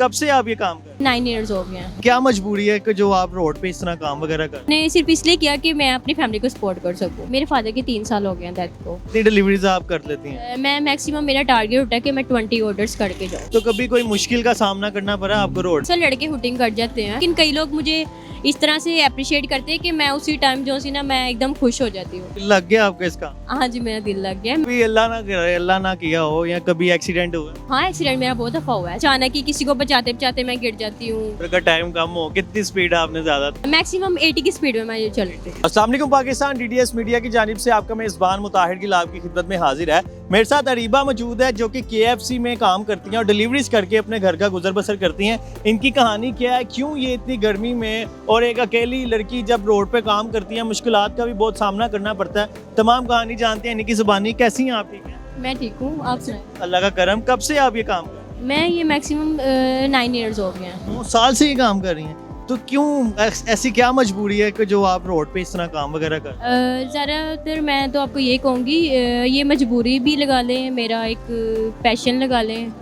कब से आप ये काम कर रहे 9 इयर्स हो गए हैं। हैं? क्या मजबूरी है कि जो आप रोड पे इस तरह काम वगैरह कर मैंने सिर्फ इसलिए किया कि मैं अपनी फैमिली को सपोर्ट कर सकूं। मेरे फादर के 3 साल हो गए हैं डेथ को। कितनी डिलीवरीज आप कर लेती हैं? मैं मैक्सिमम मेरा टारगेट होता है कि मैं 20 ऑर्डर्स करके जाऊँ। तो कभी कोई मुश्किल का सामना करना पड़ा आपको रोड? अक्सर लड़के हुटिंग कर जाते हैं, लेकिन कई लोग मुझे इस तरह से अप्रिशिएट करते हैं कि मैं उसी टाइम जो सी ना मैं एकदम खुश हो जाती हूँ। लग गया आपको इसका? हाँ जी, मेरा दिल लग गया। कभी अल्लाह ना करे, अल्लाह ना किया हो या कभी एक्सीडेंट हुआ? हाँ, एक्सीडेंट मेरा बहुत दफा हुआ है। अचानक ही किसी को बचाते बचाते मैं गिर जाती हूँ। अगर टाइम कम हो, कितनी स्पीड आपने ज्यादा? मैक्सिमम 80 की स्पीड में मैं ये चल रही थी। अस्सलाम वालेकुम पाकिस्तान, डीडीएस मीडिया की जानिब से आपका मेज़बान मुताहिर गिल आपकी खिदमत में हाजिर है। मेरे साथ अरीबा मौजूद है जो कि KFC में काम करती हैं और डिलीवरीज करके अपने घर का गुजर बसर करती हैं। इनकी कहानी क्या है, क्यों ये इतनी गर्मी में और एक अकेली लड़की जब रोड पे काम करती है, मुश्किलात का भी बहुत सामना करना पड़ता है। तमाम कहानी जानते हैं इनकी ज़ुबानी। कैसी हैं आप? ठीक है, मैं ठीक हूँ, आप सुनाएं। अल्लाह का करम। कब से आप ये काम कर रहे हैं? मैं ये मैक्सिमम 9 इयर्स हो गए हैं। 9 साल से ये काम कर रही हैं। तो क्यों ऐसी क्या मजबूरी है कि जो आप रोड पे इस तरह काम वगैरह कर? ज़्यादातर मैं तो आपको ये कहूँगी, ये मजबूरी भी लगा लें, मेरा एक पैशन लगा लें,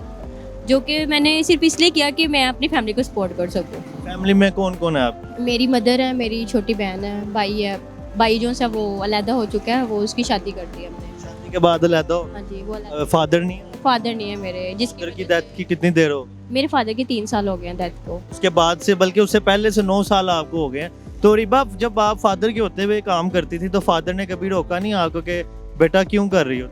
जो कि मैंने सिर्फ इसलिए किया कि मैं अपनी फैमिली को सपोर्ट कर सकूँ। फैमिली में कौन कौन है आप? मेरी मदर है, मेरी छोटी बहन है, भाई है। भाई जो सा वो अलहदा हो चुका है, वो उसकी शादी कर दी हमने। शादी के बाद अलहदा हो? हाँ जी, वो अलहदा। फादर नहीं है? फादर नहीं है मेरे, जिसकी फादर की वजह डेथ की कितनी देर हो? से- मेरे फादर के 3 साल हो गए हैं डेथ को। उसके बाद से, बल्कि उससे पहले से 9 साल आपको हो गए हैं। तो रिबा, जब आप फादर के होते हुए काम करती थी तो फादर ने कभी रोका नहीं आपको कि बेटा क्यों कर रही हो?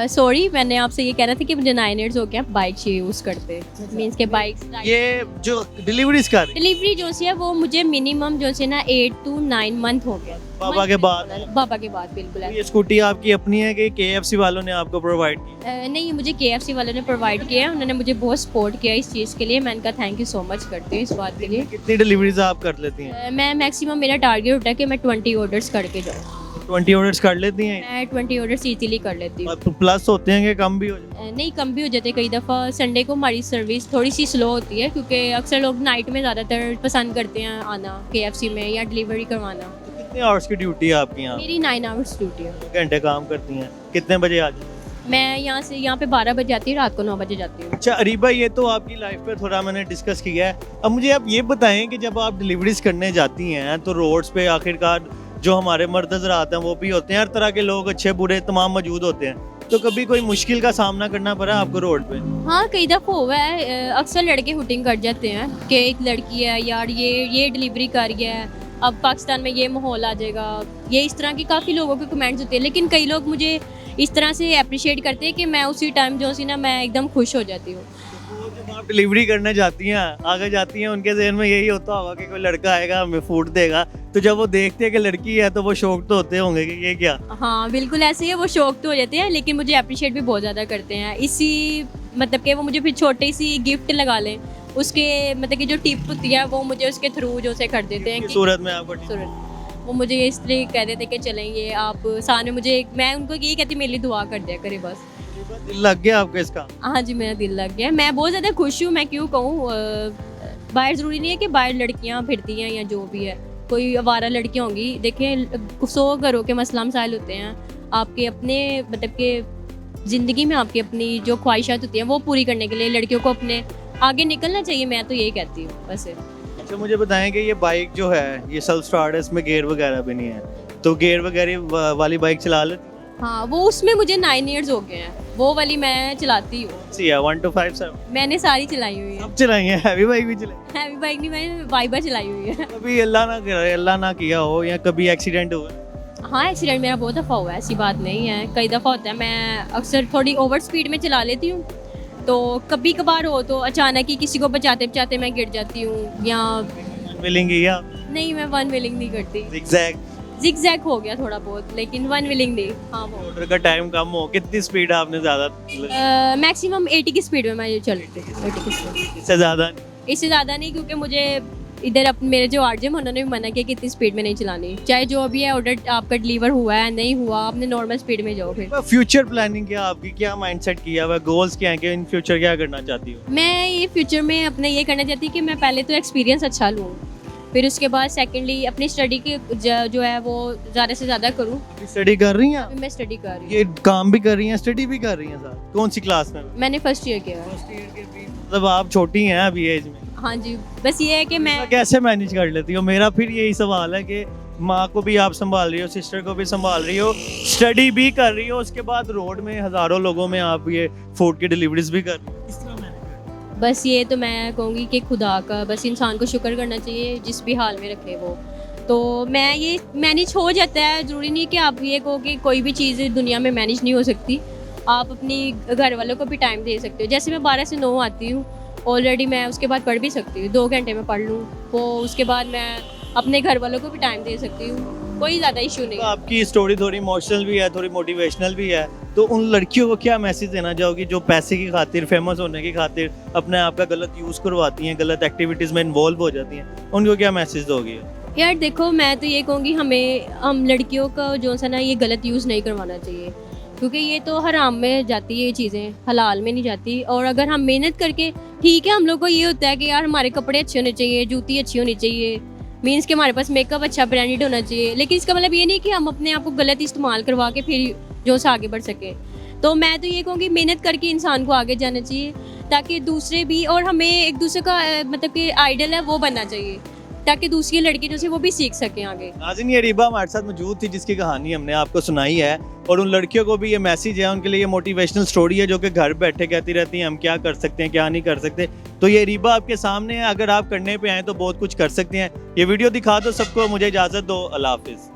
सॉरी, मैंने आपसे ये कहना था कि मुझे 9 इयर्स हो गया बाइक यूज़ करते, मीन्स के बाइक ये जो डिलीवरीज कर रही डिलीवरी जो सी है वो मुझे मिनिमम जो सी ना 8 to 9 मंथ हो गया। पापा के बाद? पापा के बाद बिल्कुल है। ये स्कूटी आपकी अपनी है कि KFC वालों ने आपको प्रोवाइड की? नहीं, मुझे KFC वालों ने प्रोवाइड किया है। उन्होंने मुझे बहुत सपोर्ट किया इस चीज़ के लिए। मैं इनका थैंक यू सो मच करती हूँ इस बात के लिए। कितनी डिलीवरीज आप कर लेती हैं? मैं मैक्सिमम मेरा टारगेट होता है कि मैं 20 ऑर्डर्स करके जाऊँ। 20 ऑर्डर्स कर लेती हैं? मैं 20 ऑर्डर्स ईजीली कर लेती हूँ। प्लस होते हैं कि कम भी हो जाते नहीं, कम भी हो जाते कई दफ़ा। संडे को हमारी सर्विस थोड़ी सी स्लो होती है क्योंकि अक्सर लोग नाइट में ज़्यादातर पसंद करते हैं आना KFC में या डिलीवरी करवाना। हैं? कितने आवर्स की ड्यूटी है आपकी यहाँ? मेरी 9 आवर्स ड्यूटी है। 2 घंटे काम करती हैं। कितने बजे आ जाती हैं? मैं यहाँ पे 12 बजे आती हूँ, रात को 9 बजे जाती हूँ। अच्छा अरीबा, ये तो आपकी लाइफ पे थोड़ा मैंने डिस्कस किया है। अब मुझे आप ये बताएं कि जब आप डिलीवरीज करने जाती हैं तो रोड्स पे आखिरकार जो हमारे मर्द हज़रात हैं वो भी होते हैं, हर तरह के लोग अच्छे बुरे तमाम मौजूद होते हैं। तो कभी कोई मुश्किल का सामना करना पड़ा आपको रोड पे? हाँ, कई दफ़ा हुआ है। अक्सर लड़के हुटिंग कर जाते हैं कि एक लड़की है यार, ये डिलीवरी कर रही है, अब पाकिस्तान में ये माहौल आ जाएगा। ये इस तरह के काफ़ी लोगों के कमेंट्स होते हैं, लेकिन कई लोग मुझे इस तरह से अप्रिशिएट करते हैं कि मैं उसी टाइम जो सी ना मैं एकदम खुश हो जाती हूँ। तो जब आप डिलीवरी करने जाती हैं, आगे जाती हैं, उनके जहन में यही होता होगा कि कोई लड़का आएगा हमें फूड देगा। तो जब वो देखते हैं कि लड़की है तो वो शौक तो होते होंगे कि ये क्या? हाँ, बिल्कुल ऐसे ही है। वो शौक तो हो जाते हैं, लेकिन मुझे अप्रिशिएट भी बहुत ज़्यादा करते हैं। इसी मतलब कि वो मुझे फिर छोटी सी गिफ्ट लगा लें, उसके मतलब कि जो टिप होती है वो मुझे उसके थ्रू जो से कर देते हैं किस कि सूरत में आपको? सूरत वो मुझे इसलिए कह देते कि चलेंगे आप सामने मुझे, मैं उनको यही कहती मेरे लिए दुआ कर दिया करे बस। दिल लग गया आपको इसका? हाँ जी, मेरा दिल लग गया। मैं बहुत ज़्यादा खुश हूँ। मैं क्यों कहूँ, बाहर ज़रूरी नहीं है कि बाहर लड़कियाँ फिरती हैं या जो भी है, कोई आवारा लड़कियाँ होंगी। देखें, 100 घरों के मसला मसाइल होते हैं। आपके अपने मतलब के ज़िंदगी में आपकी अपनी जो ख्वाहिशात होती हैं वो पूरी करने के लिए लड़कियों को अपने आगे निकलना चाहिए। मैं तो यही कहती हूँ बस। अच्छा मुझे बताएं कि ये बाइक जो है ये सेल्फ स्टार्ट है, इसमें गियर वगैरह भी नहीं है, तो गियर वगैरह वाली बाइक चला लेती? हाँ, वो उसमें मुझे 9 इयर्स हो गए हैं। वो वाली मैं चलाती हूँ। सी है 1 to 5 7 मैंने सारी चलाई हुई है। सब चलाई है, हैवी बाइक भी चलाई? हैवी बाइक नहीं, मैंने वाइबा चलाई हुई है। कभी अल्लाह ना करे, अल्लाह ना किया हो या कभी एक्सीडेंट हुआ? हाँ, एक्सीडेंट मेरा बहुत दफ़ा हुआ है, ऐसी बात नहीं है। कई दफ़ा होता है। मैं अक्सर थोड़ी ओवर स्पीड में चला लेती हूँ, तो कभी कभार हो तो अचानक ही किसी को बचाते बचाते मैं गिर जाती हूँ या मिलेंगी या नहीं। मैं वन व्हीलिंग नहीं करती। zigzag? जिग हो गया थोड़ा बहुत, लेकिन वन व्हीलिंग नहीं। हाँ, वो ऑर्डर का टाइम कम हो, कितनी स्पीड आपने ज़्यादा? मैक्सिमम 80 की स्पीड में मैं ये चल रही थी। 80 की स्पीड, इससे ज़्यादा? इससे ज़्यादा नहीं, क्योंकि मुझे इधर मेरे जो RJ हैं उन्होंने भी मना किया कि इतनी स्पीड में नहीं चलानी। चाहे जो भी है ऑर्डर आपका डिलीवर हुआ है नहीं हुआ, आपने नॉर्मल स्पीड में जाओ। फिर फ्यूचर प्लानिंग क्या आपकी, क्या माइंडसेट किया हुआ, गोल्स क्या हैं कि इन फ्यूचर क्या करना चाहती हो? मैं ये फ्यूचर में अपने ये करना चाहती हूँ कि मैं पहले तो एक्सपीरियंस अच्छा लूँ। फिर उसके बाद सेकेंडली अपनी स्टडी की जो है वो ज़्यादा से ज़्यादा करूँ। स्टडी कर रही हैं आप? अभी मैं स्टडी कर रही हूँ। ये काम भी कर रही हैं, स्टडी भी कर रही हैं साथ? कौन सी क्लास में? मैंने फर्स्ट ईयर किया है। फर्स्ट ईयर के भी मतलब आप छोटी हैं अभी एज में। हाँ जी, बस ये है कि मैं कैसे मैनेज कर लेती हो? मेरा फिर यही सवाल है कि माँ को भी आप संभाल रही हो, सिस्टर को भी संभाल रही हो, स्टडी भी कर रही हो, उसके बाद रोड में हजारों लोगों में आप ये फूड की डिलीवरीज भी कर रही हो। किस तरह मैनेज करती हो? बस ये तो मैं कहूँगी कि खुदा का बस इंसान को शुक्र करना चाहिए जिस भी हाल में रखे वो। तो मैं ये मैनेज हो जाता है, ज़रूरी नहीं कि आप ये कहो कि कोई भी चीज़ दुनिया में मैनेज नहीं हो सकती। आप अपनी घर वालों को भी टाइम दे सकते हो। जैसे मैं 12 से 9 आती हूँ, ऑलरेडी मैं उसके बाद पढ़ भी सकती हूँ, 2 घंटे में पढ़ लूँ, वो उसके बाद मैं अपने घर वालों को भी टाइम दे सकती हूँ, कोई ज़्यादा इशू नहीं तो है। आपकी स्टोरी थोड़ी इमोशनल भी है, थोड़ी मोटिवेशनल भी है, तो उन लड़कियों को क्या मैसेज देना चाहोगी जो पैसे की खातिर, फेमस होने की खातिर अपने आप का गलत यूज़ करवाती हैं, गलत एक्टिविटीज़ में इन्वॉल्व हो जाती हैं, उनको क्या मैसेज दोगी? यार देखो, मैं तो ये कहूँगी हम लड़कियों का जो सा ना ये गलत यूज़ नहीं करवाना चाहिए, क्योंकि ये तो हराम में जाती है, ये चीज़ें हलाल में नहीं जाती। और अगर हम मेहनत करके, ठीक है हम लोग को ये होता है कि यार हमारे कपड़े अच्छे होने चाहिए, जूती अच्छी होनी चाहिए, मीन्स कि हमारे पास मेकअप अच्छा ब्रांडेड होना चाहिए, लेकिन इसका मतलब ये नहीं कि हम अपने आप को गलत इस्तेमाल करवा के फिर जो से आगे बढ़ सकें। तो मैं तो ये कहूँगी मेहनत करके इंसान को आगे जाना चाहिए, ताकि दूसरे भी, और हमें एक दूसरे का मतलब कि आइडल है वो बनना चाहिए, ताकि दूसरी लड़की जो से वो भी सीख सकें आगे। नाज़रीन, ये रीबा हमारे साथ मौजूद थी जिसकी कहानी हमने आपको सुनाई है, और उन लड़कियों को भी ये मैसेज है, उनके लिए ये मोटिवेशनल स्टोरी है जो कि घर बैठे कहती रहती हैं हम क्या कर सकते हैं, क्या नहीं कर सकते। तो ये रीबा आपके सामने है, अगर आप करने पे आए तो बहुत कुछ कर सकते हैं। ये वीडियो दिखा दो सबको, मुझे इजाज़त दो, अल्लाह हाफिज़।